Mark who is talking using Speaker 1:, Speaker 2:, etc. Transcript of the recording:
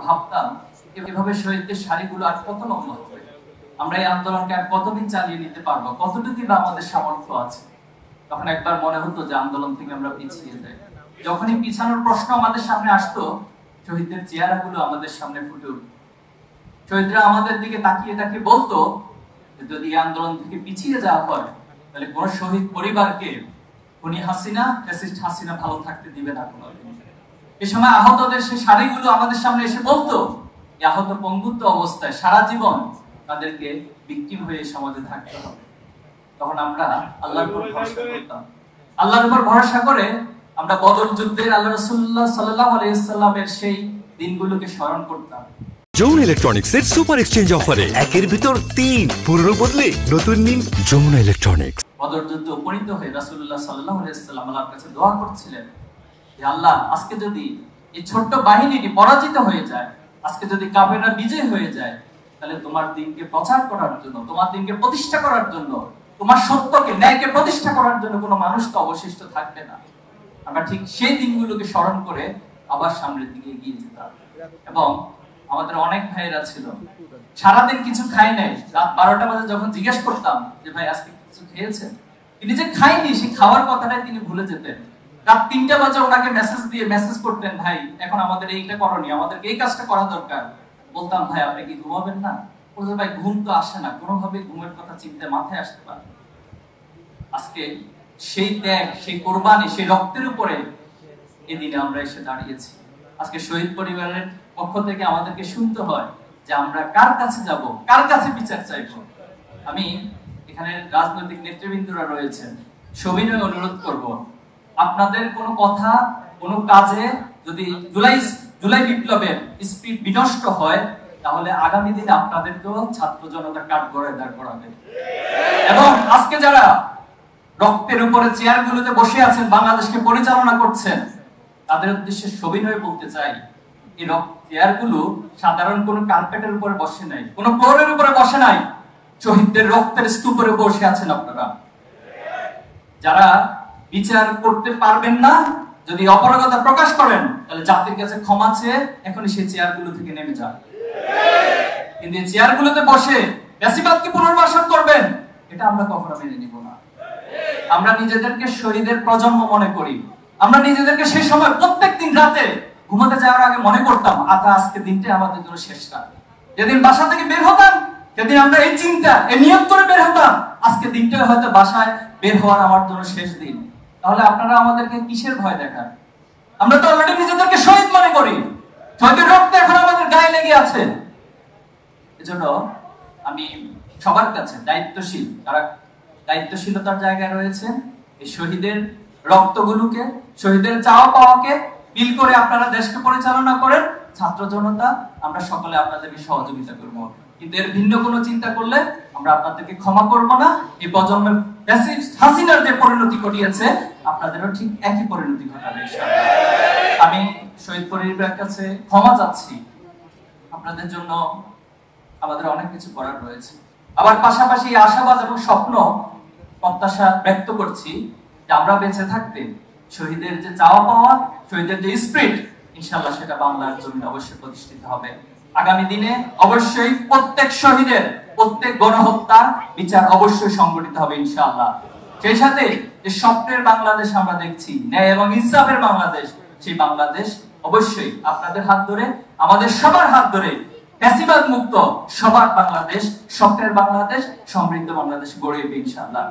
Speaker 1: ভাবতাম এভাবে শহীদদের শাড়িগুলো আর কত লম্বা হবে, আমরা এই আন্দোলনকে আর কতদিন চালিয়ে নিতে পারবো, কতটুকু বা আমাদের সামর্থ্য আছে। তখন একবার মনে হতো যে আন্দোলন থেকে আমরা পিছিয়ে যাই। যখনই পিছানোর প্রশ্ন আমাদের সামনে আসতো, শহীদদের চেহারাগুলো আমাদের সামনে ফুটে উঠত। শহীদরা আমাদের দিকে তাকিয়ে তাকিয়ে বলতো যে যদি আন্দোলন থেকে পিছিয়ে যাওয়া হয় তাহলে কোন শহীদ পরিবারকে খুনি হাসিনা, ফ্যাসিস্ট হাসিনা ভালো থাকতে দিবে না কোনোদিন। এই সময় আহতদের সেই শাড়িগুলো আমাদের সামনে এসে বলতো আহত পঙ্গুত্ব অবস্থায় সারা জীবন তাদেরকে ভিকটিম হয়ে সমাজে থাকতে হবে। তখন আমরা আল্লাহর উপর ভরসা করতাম। আল্লাহর উপর ভরসা করে আমরা বদর যুদ্ধের আল্লাহ রাসূলুল্লাহ সাল্লাল্লাহু আলাইহি সাল্লামের সেই দিনগুলোকে স্মরণ করতাম।
Speaker 2: যমুনা ইলেকট্রনিক্সের সুপার এক্সচেঞ্জ অফারে একের ভিতর ৩ পুরনো বদলে নতুন নিন যমুনা ইলেকট্রনিক্স।
Speaker 1: বদর যুদ্ধে উপনীত হয়ে রাসূলুল্লাহ সাল্লাল্লাহু আলাইহি সাল্লাম আল্লাহর কাছে দোয়া করছিলেন যে আল্লাহ, আজকে যদি এই ছোট্ট বাহিনীটি পরাজিত হয়ে যায়, আজকে যদি কাফেররা বিজয় হয়ে যায়, তাহলে তোমার দ্বীনকে প্রচার করার জন্য, তোমার দ্বীনকে প্রতিষ্ঠা করার জন্য, তোমার সত্যকে, ন্যায়কে প্রতিষ্ঠা করার জন্য কোনো মানুষ তো অবশিষ্ট থাকবে না। আমরা ঠিক সেই দিনগুলোকে স্মরণ করে আবার সামনের দিকে এগিয়ে যেতাম। এবং আমাদের অনেক ভাইয়েরা ছিল সারাদিন কিছু খায় নাই, রাত 12টা বাজে যখন জিজ্ঞেস করতাম যে ভাই আজকে কিছু খেয়েছেন, তিনি যে খায়নি সেই খাওয়ার কথাটাই তিনি ভুলে যেতেন। রাত 3টা বাজে ওনাকে মেসেজ করতেন, ভাই এখন আমাদের এইটা করণীয়, আমাদেরকে এই কাজটা করা দরকার। বলতাম ভাই আপনি কি ঘুমাবেন না? বলতে ভাই ঘুম তো আসে না, কোনোভাবে ঘুমের কথা চিন্তা মাথায় আসতে পারে। আজকে সেই ত্যাগ, সেই কোরবানি, সেই রক্তের উপরে এদিনে আমরা এসে দাঁড়িয়েছি। আজকে শহীদ পরিবারের পক্ষ থেকে আমাদেরকে শুনতে হয় যে আমরা কার কাছে যাব, কার কাছে বিচার চাইব। আমি এখানে রাজনৈতিক নেতৃবৃন্দরা রয়েছেন, সবিনয় অনুরোধ করব, আপনাদের কোনো কথা, কোনো কাজে যদি জুলাই বিপ্লবের স্পিড বিনষ্ট হয়, তাহলে আগামী দিনে আপনাদেরকেও ছাত্র জনতা কাঠগড়ায় দাঁড় করাবে। এবং আজকে যারা রক্তের উপরে চেয়ারগুলোতে বসে আছেন, বাংলাদেশকে পরিচালনা করছেন, তাদের উদ্দেশ্যে সবিনয় বলতে চাই, এই চেয়ারগুলো সাধারণ কোনো কার্পেটের উপরে বসে নাই, কোনো ফ্লোরের উপরে বসে নাই, শহীদদের রক্তের স্তূপের উপরে বসে আছেন আপনারা। যারা বিচার করতে পারবেন না, যদি অপারগতা প্রকাশ করেন, তাহলে জাতির কাছে ক্ষমা চেয়ে এখনই সেই চেয়ারগুলো থেকে নেমে যান। কিন্তু এই চেয়ারগুলোতে বসে ফ্যাসিবাদকে পুনর্বাসন করবেন, এটা আমরা কখনো মেনে নিব না। আমরা নিজেদেরকে শহীদের প্রজন্ম মনে করি। আমরা নিজেদেরকে সেই সময় প্রত্যেকদিন রাতে ঘুমাতে যাওয়ার আগে মনে করতাম আজকে দিনটা আমাদের জন্য শেষ রাত। যেদিন বাসা থেকে বের হতাম, সেদিন আমরা এই চিন্তা, এই নিয়ত করে বের হতাম, আজকে দিনটা হয়তো বাসায় বের হওয়ার আমার জন্য শেষ দিন। তাহলে আপনারা আমাদেরকে কিসের ভয় দেখান? আমরা তো অলরেডি নিজেদেরকে শহীদ মনে করি, শহীদের রক্ত এখন আমাদের গায়ে লেগে আছে। এজন্য আমি সবার কাছে দায়িত্বশীল, যারা দায়িত্বশীলতার জায়গায় রয়েছে, এই শহীদের রক্তগুলোকে, শহীদের চাওয়া পাওয়াকে বিল করে আপনারা দেশকে পরিচালনা করেন। ছাত্র জনতা আমরা সকলে আপনাদেরকে সহযোগিতা করব, কিন্তু এর ভিন্ন কোনো চিন্তা করলে আমরা আপনাদেরকে ক্ষমা করব না। এই প্রজন্মের ফ্যাসিস্ট হাসিনার যে পরিণতি ঘটিয়েছে, আপনাদেরও ঠিক একই পরিণতি ঘটাবে ইনশাআল্লাহ। আমি শহীদ পরিবারের কাছে ক্ষমা চাচ্ছি। আপনাদের জন্য আমাদের অনেক কিছু করার রয়েছে। আবার পাশাপাশি আশাবাদ এবং স্বপ্ন, প্রত্যাশা ব্যক্ত করছি যে আমরা বেঁচে থাকতে শহীদের যে চাওয়া পাওয়া, শহীদের যে স্পিরিট, ইনশাআল্লাহ সেটা বাংলার জমিনে অবশ্যই প্রতিষ্ঠিত হবে। আগামী দিনে অবশ্যই প্রত্যেক শহীদের, প্রত্যেক গণহত্যার বিচার অবশ্যই সংগঠিত হবে ইনশাআল্লাহ। সেই সাথে যে স্বপ্নের বাংলাদেশ আমরা দেখছি, ন্যায় এবং ইনসাফের বাংলাদেশ, সেই বাংলাদেশ অবশ্যই আপনাদের হাত ধরে, আমাদের সবার হাত ধরে ফ্যাসিবাদ মুক্ত সবার বাংলাদেশ, স্বপ্নের বাংলাদেশ, সমৃদ্ধ বাংলাদেশ গড়ে উঠবে ইনশাআল্লাহ।